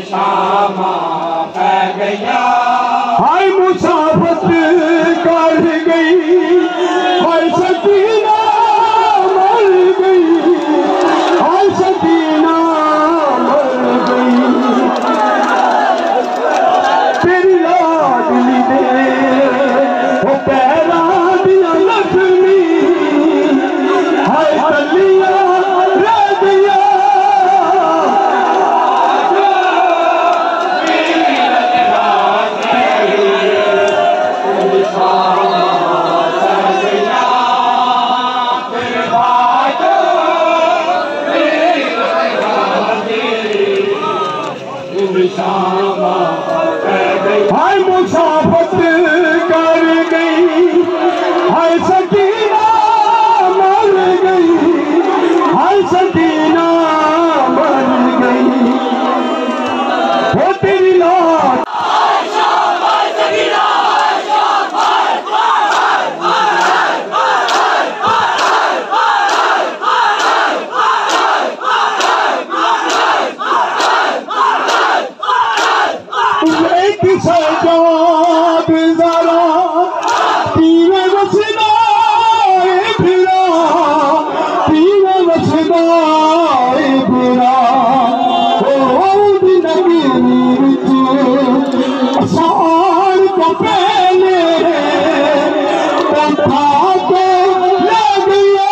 शामा पै गया हाय मुसाफत कर गई हाय सकीना मर गई हाय सकीना मर गई तेरी लाडली दे वो पैरा दिया लक्ष्मी हाय तलिया रह गया हाय मुसाफत कर गई हाय सकीना मर गई हाय सकीना मर गई वो तेरी लाड सजाद जरा पीवे वसदाए फिरा पीवे वसदाए फिरा ओ दिन गिर आसान को पहले पंखा को लग गया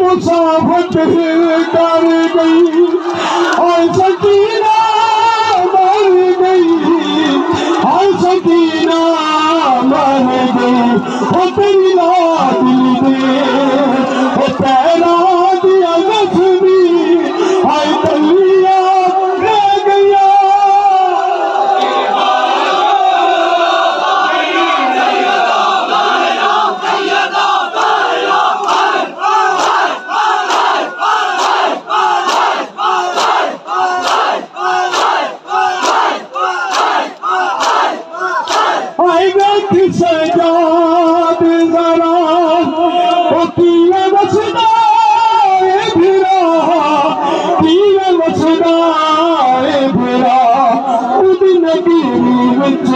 मुसाफत कर गई हाय सकीना मर गई हाय सकीना मर गई वो तेरी लाडली दे वो पैरा दिया लक्ष्मी हाय तलिया रह गया सजाद जरा वो पीवे वसदाए फिरा पीवे वसदाए फिरा उद नबी विच